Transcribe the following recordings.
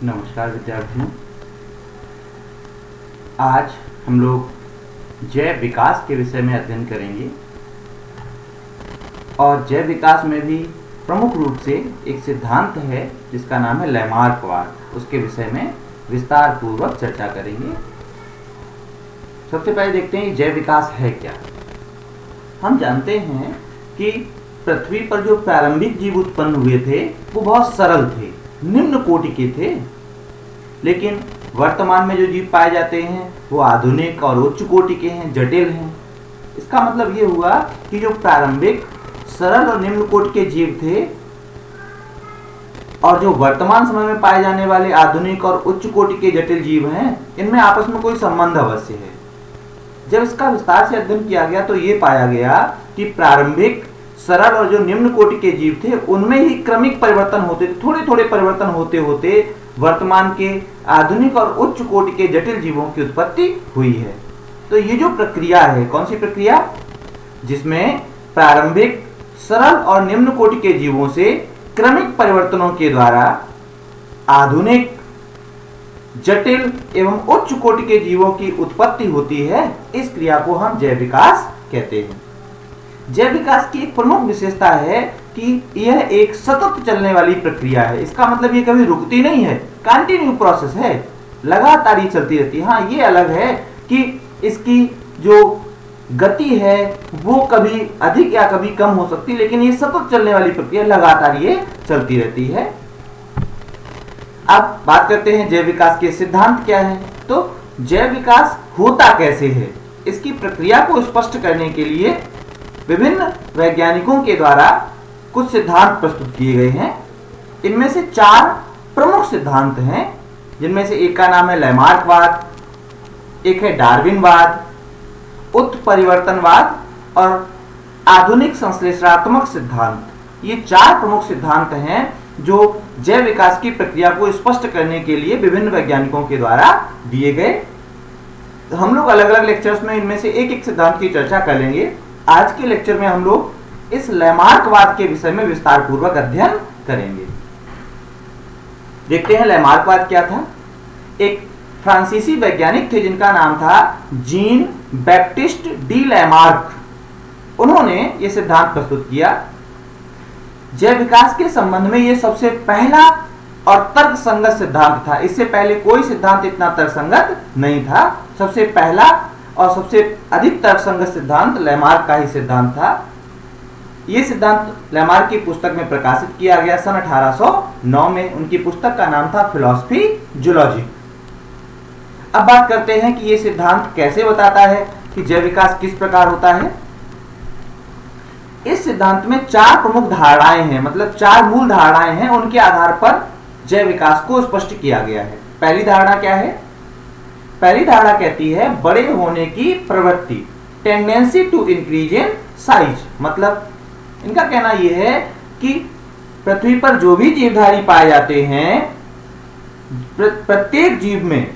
नमस्कार विद्यार्थियों। आज हम लोग जैव विकास के विषय में अध्ययन करेंगे और जैव विकास में भी प्रमुख रूप से एक सिद्धांत है जिसका नाम है लैमार्कवाद। उसके विषय में विस्तार पूर्वक चर्चा करेंगे। सबसे पहले देखते हैं जैव विकास है क्या। हम जानते हैं कि पृथ्वी पर जो प्रारंभिक जीव उत्पन्न हुए थे वो बहुत सरल थे, निम्न कोटि के थे, लेकिन वर्तमान में जो जीव पाए जाते हैं वो आधुनिक और उच्च कोटि के हैं, जटिल हैं। इसका मतलब ये हुआ कि जो प्रारंभिक सरल और निम्न कोटि के जीव थे और जो वर्तमान समय में पाए जाने वाले आधुनिक और उच्च कोटि के जटिल जीव हैं, इनमें आपस में कोई संबंध अवश्य है। जब इसका विस्तार से अध्ययन किया गया तो ये पाया गया कि प्रारंभिक सरल और जो निम्न कोटि के जीव थे उनमें ही क्रमिक परिवर्तन होते थे, थोड़े थोड़े परिवर्तन होते होते वर्तमान के आधुनिक और उच्च कोटि के जटिल जीवों की उत्पत्ति हुई है। तो ये जो प्रक्रिया है, कौन सी प्रक्रिया? जिसमें प्रारंभिक सरल और निम्न कोटि के जीवों से क्रमिक परिवर्तनों के द्वारा आधुनिक जटिल एवं उच्च कोटि के जीवों की उत्पत्ति होती है, इस क्रिया को हम जैव विकास कहते हैं। जैव विकास की एक प्रमुख विशेषता है कि यह एक सतत चलने वाली प्रक्रिया है। इसका मतलब ये कभी रुकती नहीं है, कंटिन्यू प्रोसेस है, लगातार ही चलती रहती है। हाँ, ये अलग है कि इसकी जो गति है वो कभी अधिक या कभी कम हो सकती है, लेकिन ये सतत चलने वाली प्रक्रिया, लगातार ये चलती रहती है। अब बात करते हैं जैव विकास के सिद्धांत क्या है। तो जैव विकास होता कैसे है, इसकी प्रक्रिया को स्पष्ट करने के लिए विभिन्न वैज्ञानिकों के द्वारा कुछ सिद्धांत प्रस्तुत किए गए हैं। इनमें से 4 प्रमुख सिद्धांत हैं, जिनमें से एक का नाम है लैमार्कवाद, एक है डार्विनवाद, उत्परिवर्तनवाद और आधुनिक संश्लेषणात्मक सिद्धांत। ये 4 प्रमुख सिद्धांत हैं जो जैव विकास की प्रक्रिया को स्पष्ट करने के लिए विभिन्न वैज्ञानिकों के द्वारा दिए गए। हम लोग अलग अलग लेक्चर्स में इनमें से एक एक सिद्धांत की चर्चा कर लेंगे। आज के लेक्चर में हम लोग इस लैमार्कवाद के विषय में विस्तार पूर्वक अध्ययन करेंगे। देखते हैं लैमार्कवाद क्या था। एक फ्रांसीसी वैज्ञानिक थे जिनका नाम था जीन बैप्टिस्ट डी लैमार्क। उन्होंने यह सिद्धांत प्रस्तुत किया। जैव विकास के संबंध में यह सबसे पहला और तर्कसंगत सिद्धांत था। इससे पहले कोई सिद्धांत इतना तर्कसंगत नहीं था। सबसे पहला और सबसे अधिक तर्कसंगत सिद्धांत लैमार्क का ही सिद्धांत था। यह सिद्धांत लैमार्क की पुस्तक में प्रकाशित किया गया सन 1809 में। उनकी पुस्तक का नाम था फिलॉसफी जूलॉजी। अब बात करते हैं कि यह सिद्धांत कैसे बताता है कि जैव विकास किस प्रकार होता है। इस सिद्धांत में 4 प्रमुख धारणाएं हैं, मतलब 4 मूल धारणाएं हैं। उनके आधार पर जैव विकास को स्पष्ट किया गया है। पहली धारणा क्या है? पहली धारणा कहती है बड़े होने की प्रवृत्ति, tendency to increase in size. मतलब इनका कहना यह है कि पृथ्वी पर जो भी जीवधारी पाए जाते हैं, प्रत्येक जीव में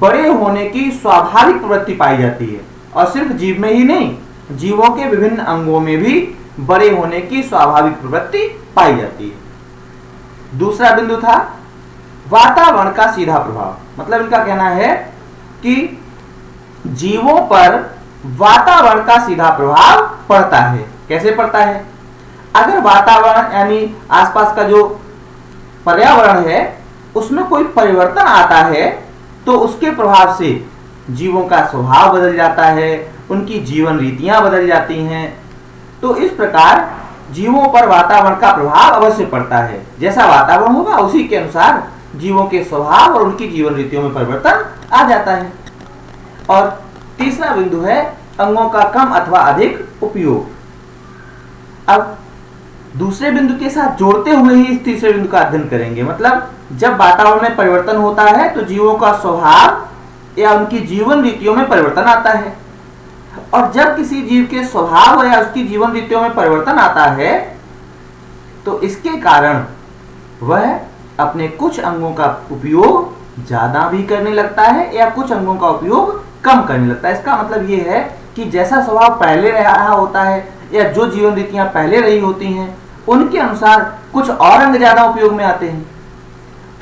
बड़े होने की स्वाभाविक प्रवृत्ति पाई जाती है। और सिर्फ जीव में ही नहीं, जीवों के विभिन्न अंगों में भी बड़े होने की स्वाभाविक प्रवृत्ति पाई जाती है। दूसरा बिंदु था वातावरण का सीधा प्रभाव। मतलब इनका कहना है कि जीवों पर वातावरण का सीधा प्रभाव पड़ता है। कैसे पड़ता है? अगर वातावरण यानी आसपास का जो पर्यावरण है उसमें कोई परिवर्तन आता है तो उसके प्रभाव से जीवों का स्वभाव बदल जाता है, उनकी जीवन रीतियां बदल जाती हैं। तो इस प्रकार जीवों पर वातावरण का प्रभाव अवश्य पड़ता है। जैसा वातावरण होगा उसी के अनुसार जीवों के स्वभाव और उनकी जीवन रीतियों में परिवर्तन आ जाता है। और तीसरा बिंदु है अंगों का कम अथवा अधिक उपयोग। अब दूसरे बिंदु के साथ जोड़ते हुए ही इस तीसरे बिंदु का अध्ययन करेंगे। मतलब जब वातावरण में परिवर्तन होता है तो जीवों का स्वभाव या उनकी जीवन रीतियों में परिवर्तन आता है। और जब किसी जीव के स्वभाव या उसकी जीवन रीतियों में परिवर्तन आता है तो इसके कारण वह अपने कुछ अंगों का उपयोग ज्यादा भी करने लगता है या कुछ अंगों का उपयोग कम करने लगता है। इसका मतलब यह है कि जैसा स्वभाव पहले रहा होता है या जो जीवन रीतियां पहले रही होती हैं उनके अनुसार कुछ और अंग ज्यादा उपयोग में आते हैं।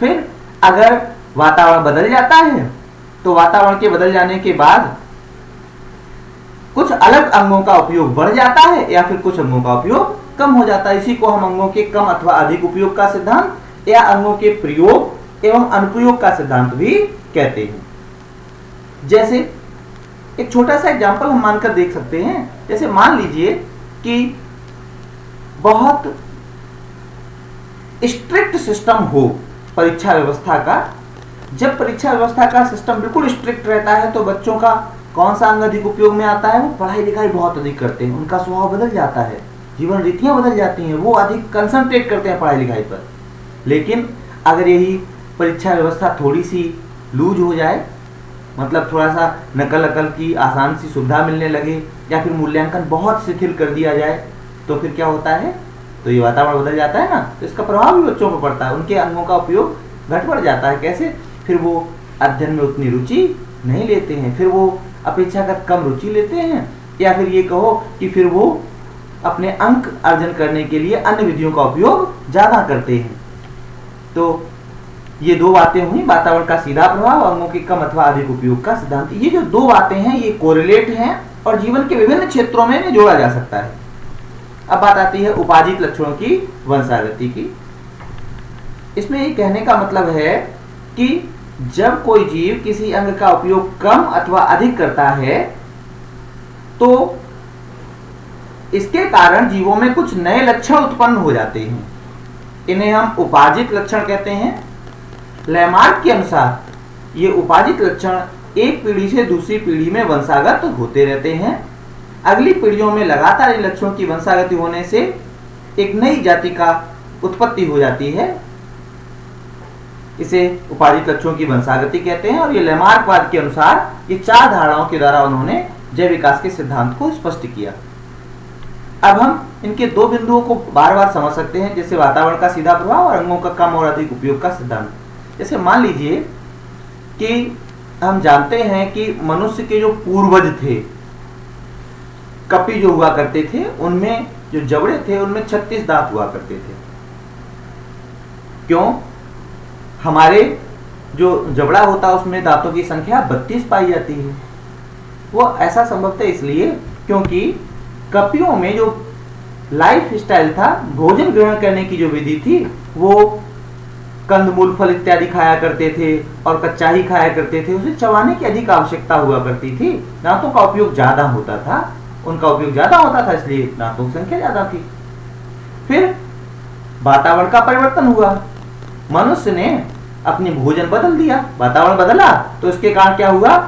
फिर अगर वातावरण बदल जाता है तो वातावरण के बदल जाने के बाद कुछ अलग अंगों का उपयोग बढ़ जाता है या फिर कुछ अंगों का उपयोग कम हो जाता है। इसी को हम अंगों के कम अथवा अधिक उपयोग का सिद्धांत या अंगों के प्रयोग एवं अनुप्रयोग का सिद्धांत भी कहते हैं। जैसे एक छोटा सा एग्जांपल हम मानकर देख सकते हैं। जैसे मान लीजिए कि बहुत स्ट्रिक्ट सिस्टम हो परीक्षा व्यवस्था का। जब परीक्षा व्यवस्था का सिस्टम बिल्कुल स्ट्रिक्ट रहता है तो बच्चों का कौन सा अंग अधिक उपयोग में आता है? वो पढ़ाई लिखाई बहुत अधिक करते हैं, उनका स्वभाव बदल जाता है, जीवन रीतियां बदल जाती हैं, वो अधिक कंसंट्रेट करते हैं पढ़ाई लिखाई पर। लेकिन अगर यही परीक्षा व्यवस्था थोड़ी सी लूज हो जाए, मतलब थोड़ा सा नकल अकल की आसान सी सुविधा मिलने लगे या फिर मूल्यांकन बहुत शिथिल कर दिया जाए, तो फिर क्या होता है? तो ये वातावरण बदल जाता है ना, तो इसका प्रभाव भी बच्चों पर पड़ता है, उनके अंगों का उपयोग घट बढ़ जाता है। कैसे? फिर वो अध्ययन में उतनी रुचि नहीं लेते हैं, फिर वो अपेक्षाकृत कम रुचि लेते हैं, या फिर ये कहो कि फिर वो अपने अंक अर्जन करने के लिए अन्य विधियों का उपयोग ज्यादा करते हैं। तो ये दो बातें हुई, वातावरण का सीधा प्रभाव, अंगों के कम अथवा अधिक उपयोग का सिद्धांत। ये जो दो बातें हैं ये कोरिलेट हैं और जीवन के विभिन्न क्षेत्रों में जोड़ा जा सकता है। अब बात आती है उपार्जित लक्षणों की वंशागति की। इसमें ये कहने का मतलब है कि जब कोई जीव किसी अंग का उपयोग कम अथवा अधिक करता है तो इसके कारण जीवों में कुछ नए लक्षण उत्पन्न हो जाते हैं। इन्हें हम उपार्जित लक्षण कहते हैं। लैमार्क के अनुसार ये उपार्जित लक्षण एक पीढ़ी से दूसरी पीढ़ी में वंशागत होते रहते हैं। अगली पीढ़ियों में लगातार इन लक्षणों की वंशागति होने से एक नई जाति का उत्पत्ति हो जाती है। इसे उपार्जित लक्षणों की वंशागति कहते हैं। और ये लैमार्कवाद के अनुसार ये चार धारणाओं के द्वारा उन्होंने जैव विकास के सिद्धांत को स्पष्ट किया। अब हम इनके दो बिंदुओं को बार बार समझ सकते हैं, जैसे वातावरण का सीधा प्रभाव और अंगों का कम और अधिक उपयोग का सिद्धांत। जैसे मान लीजिए कि हम जानते हैं कि मनुष्य के जो पूर्वज थे, कपि जो हुआ करते थे, उनमें जो जबड़े थे उनमें 36 दांत हुआ करते थे। क्यों? हमारे जो जबड़ा होता है उसमें दांतों की संख्या 32 पाई जाती है। वो ऐसा संभवतः इसलिए क्योंकि कपियों में जो लाइफ स्टाइल था, भोजन ग्रहण करने की जो विधि थी, वो कंदमूल फल इत्यादि खाया करते थे और कच्चा ही खाया करते थे। उसे चबाने की अधिक आवश्यकता हुआ करती थी, दांतों का उपयोग ज्यादा होता था, उनका उपयोग ज्यादा होता था, इसलिए दांतों की संख्या ज्यादा थी। फिर वातावरण का परिवर्तन हुआ, मनुष्य ने अपनी भोजन बदल दिया, वातावरण बदला तो इसके कारण क्या हुआ?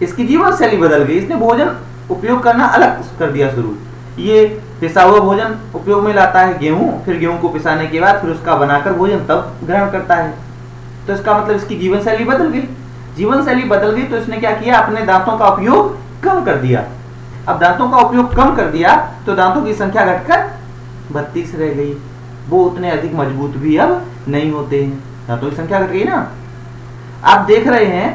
इसकी जीवन शैली बदल गई। इसने भोजन उपयोग करना अलग कर दिया शुरू। ये पिसा हुआ भोजन उपयोग में लाता है, गेहूं, फिर गेहूं को पिसाने के बाद फिर उसका बनाकर भोजन तब ग्रहण करता है। तो इसका मतलब इसकी जीवन शैली बदल गई। जीवन शैली बदल गई तो इसने क्या किया? अपने दांतों का उपयोग कम कर दिया। अब दांतों का उपयोग कम कर दिया तो दांतों की संख्या घटकर 32 रह गई। वो उतने अधिक मजबूत भी अब नहीं होते हैं, दांतों की संख्या घट गई ना। आप देख रहे हैं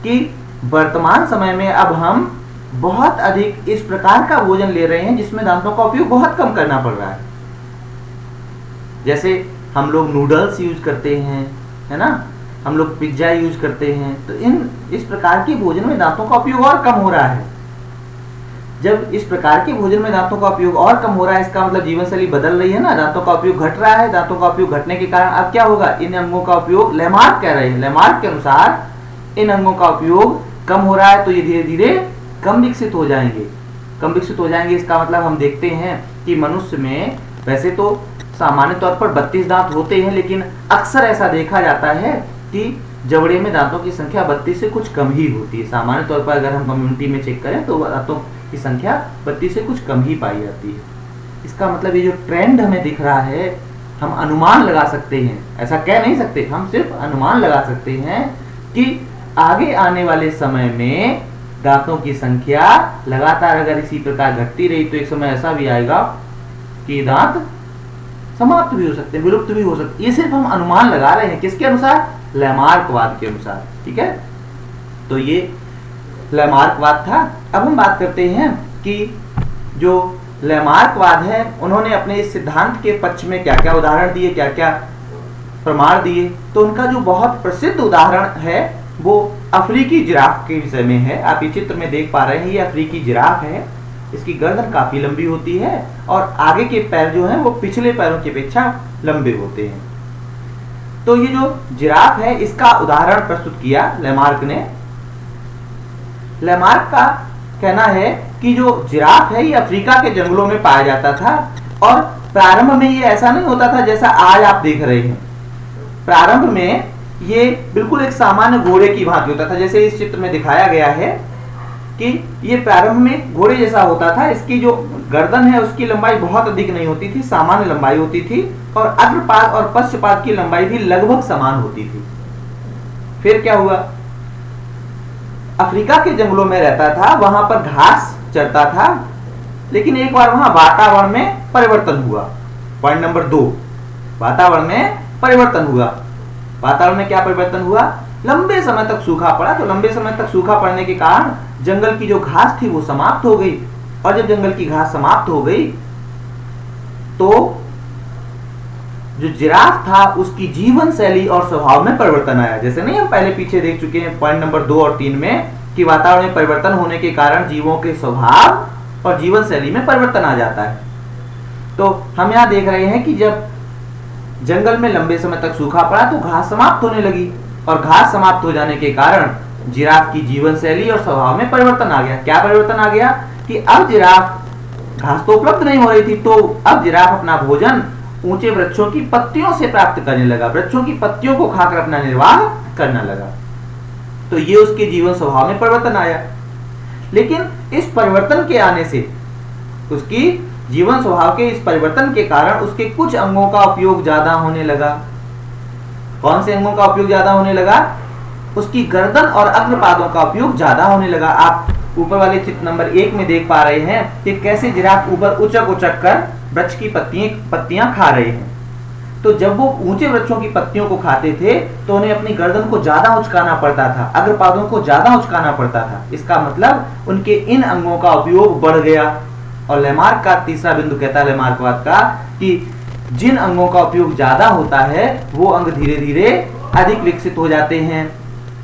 कि वर्तमान समय में अब हम बहुत अधिक इस प्रकार का भोजन ले रहे हैं जिसमें दांतों का उपयोग बहुत कम करना पड़ रहा है। जैसे हम लोग नूडल्स यूज करते हैं, है ना, हम लोग पिज्जा यूज करते हैं, तो इस प्रकार के भोजन में दांतों का उपयोग और कम हो रहा है। जब इस प्रकार के भोजन में दांतों का उपयोग और कम हो रहा है, इसका मतलब जीवन शैली बदल रही है ना, दांतों का उपयोग घट रहा है। दांतों का उपयोग घटने के कारण अब क्या होगा? इन अंगों का उपयोग, लैमार्क कह रहे हैं, लैमार्क के अनुसार इन अंगों का उपयोग कम हो रहा है, तो ये धीरे धीरे कम विकसित हो जाएंगे। कम विकसित हो जाएंगे इसका मतलब हम देखते हैं कि मनुष्य में वैसे तो सामान्य तौर पर 32 दांत होते हैं, लेकिन अक्सर ऐसा देखा जाता है कि जबड़े में दांतों की संख्या 32 से कुछ कम ही होती है। सामान्य तौर पर अगर हम कम्युनिटी में चेक करें तो दांतों की संख्या 32 से कुछ कम ही पाई जाती है। इसका मतलब ये जो ट्रेंड हमें दिख रहा है, हम अनुमान लगा सकते हैं, ऐसा कह नहीं सकते, हम सिर्फ अनुमान लगा सकते हैं कि आगे आने वाले समय में दांतों की संख्या लगातार अगर इसी प्रकार घटती रही तो एक समय ऐसा भी आएगा कि दांत समाप्त भी हो सकते हैं, विलुप्त भी हो सकते हैं। ये सिर्फ हम अनुमान लगा रहे हैं, किसके अनुसार? लैमार्कवाद के अनुसार। ठीक है, तो ये लैमार्कवाद था। अब हम बात करते हैं कि जो लैमार्कवाद है, उन्होंने अपने इस सिद्धांत के पक्ष में क्या क्या उदाहरण दिए, क्या क्या प्रमाण दिए, तो उनका जो बहुत प्रसिद्ध उदाहरण है वो अफ्रीकी जिराफ के विषय में है। आप ये चित्र में देख पा रहे हैं, ये अफ्रीकी जिराफ है। इसकी गर्दन काफी लंबी होती है और आगे के पैर जो हैं वो पिछले पैरों की अपेक्षा लंबे होते हैं। तो ये जो जिराफ है इसका उदाहरण प्रस्तुत किया लेमार्क ने। लेमार्क का कहना है कि जो जिराफ है ये अफ्रीका के जंगलों में पाया जाता था और प्रारंभ में ये ऐसा नहीं होता था जैसा आज आप देख रहे हैं। प्रारंभ में ये बिल्कुल एक सामान्य घोड़े की भांति होता था, जैसे इस चित्र में दिखाया गया है कि ये प्रारंभ में घोड़े जैसा होता था। इसकी जो गर्दन है उसकी लंबाई बहुत अधिक नहीं होती थी, सामान्य लंबाई होती थी और अग्रपाद और पश्चपाद की लंबाई भी लगभग समान होती थी। फिर क्या हुआ, अफ्रीका के जंगलों में रहता था, वहां पर घास चरता था, लेकिन एक बार वहां वातावरण में परिवर्तन हुआ। पॉइंट नंबर 2, वातावरण में परिवर्तन हुआ। वातावरण में क्या परिवर्तन हुआ, लंबे समय तक सूखा पड़ा। तो लंबे समय तक सूखा पड़ने के कारण जंगल की जो घास थी वो समाप्त हो गई और जब जंगल की घास समाप्त हो गई तो जो जिराफ था उसकी जीवन शैली और स्वभाव में परिवर्तन आया। जैसे नहीं हम पहले पीछे देख चुके हैं पॉइंट नंबर 2 और 3 में कि वातावरण में परिवर्तन होने के कारण जीवों के स्वभाव और जीवन शैली में परिवर्तन आ जाता है। तो हम यहाँ देख रहे हैं कि जब जंगल में लंबे समय तक सूखा पड़ा तो घास समाप्त होने लगी और घास समाप्त हो जाने के कारण जिराफ की जीवन शैली और स्वभाव में परिवर्तन आ गया। क्या परिवर्तन आ गया कि अब जिराफ, घास तो उपलब्ध नहीं हो रही थी, तो अब जिराफ अपना भोजन ऊंचे वृक्षों की पत्तियों से प्राप्त करने लगा, वृक्षों की पत्तियों को खाकर अपना निर्वाह करना लगा। तो ये उसके जीवन स्वभाव में परिवर्तन आया। लेकिन इस परिवर्तन के आने से, उसकी जीवन स्वभाव के इस परिवर्तन के कारण उसके कुछ अंगों का उपयोग ज्यादा होने लगा। कौन से अंगों का उपयोग ज्यादा होने लगा, उसकी गर्दन और अग्रपादों का उपयोग ज्यादा होने लगा। आप ऊपर वाले चित्र नंबर 1 में देख पा रहे हैं कि कैसे जिराफ ऊपर उचक उचक कर वृक्ष की पत्तियां खा रहे हैं। तो जब वो ऊंचे वृक्षों की पत्तियों को खाते थे तो उन्हें अपनी गर्दन को ज्यादा उचकाना पड़ता था, अग्रपादों को ज्यादा उचकाना पड़ता था। इसका मतलब उनके इन अंगों का उपयोग बढ़ गया। और लेमार्क का तीसरा बिंदु कहता है, लेमार्कवाद का, कि जिन अंगों का उपयोग ज्यादा होता है वो अंग धीरे धीरे अधिक विकसित हो जाते हैं,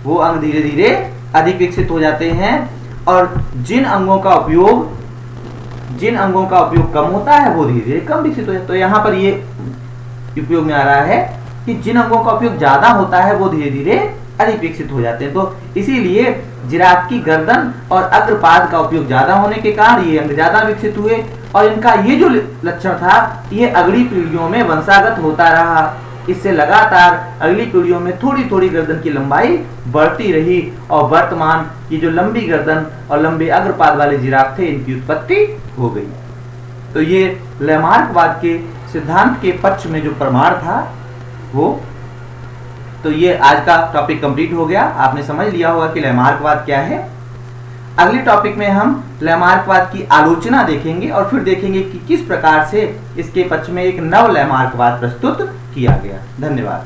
वो अंग धीरे धीरे अधिक विकसित हो जाते हैं। और जिन अंगों का उपयोग कम होता है वो धीरे धीरे कम विकसित हो जाता है। तो यहाँ पर ये उपयोग में आ रहा है कि जिन अंगों का उपयोग ज्यादा होता है वो धीरे धीरे अधिक विकसित हो जाते हैं। तो इसीलिए जिराफ की गर्दन और अग्रपाद का उपयोग ज्यादा होने के कारण ये अंग ज्यादा विकसित हुए और इनका ये जो लक्षण था ये अगली पीढ़ियों में वंशागत होता रहा। इससे लगातार अगली पीढ़ियों में थोड़ी थोड़ी गर्दन की लंबाई बढ़ती रही और वर्तमान ये जो लंबी गर्दन और लंबे अग्रपाद वाले जिराफ थे इनकी उत्पत्ति हो गई। तो ये लेमार्कवाद के सिद्धांत के पक्ष में जो प्रमाण था वो। तो ये आज का टॉपिक कंप्लीट हो गया। आपने समझ लिया होगा कि लेमार्कवाद क्या है। अगले टॉपिक में हम लेमार्कवाद की आलोचना देखेंगे और फिर देखेंगे कि किस प्रकार से इसके पक्ष में एक नव लेमार्कवाद प्रस्तुत किया गया। धन्यवाद।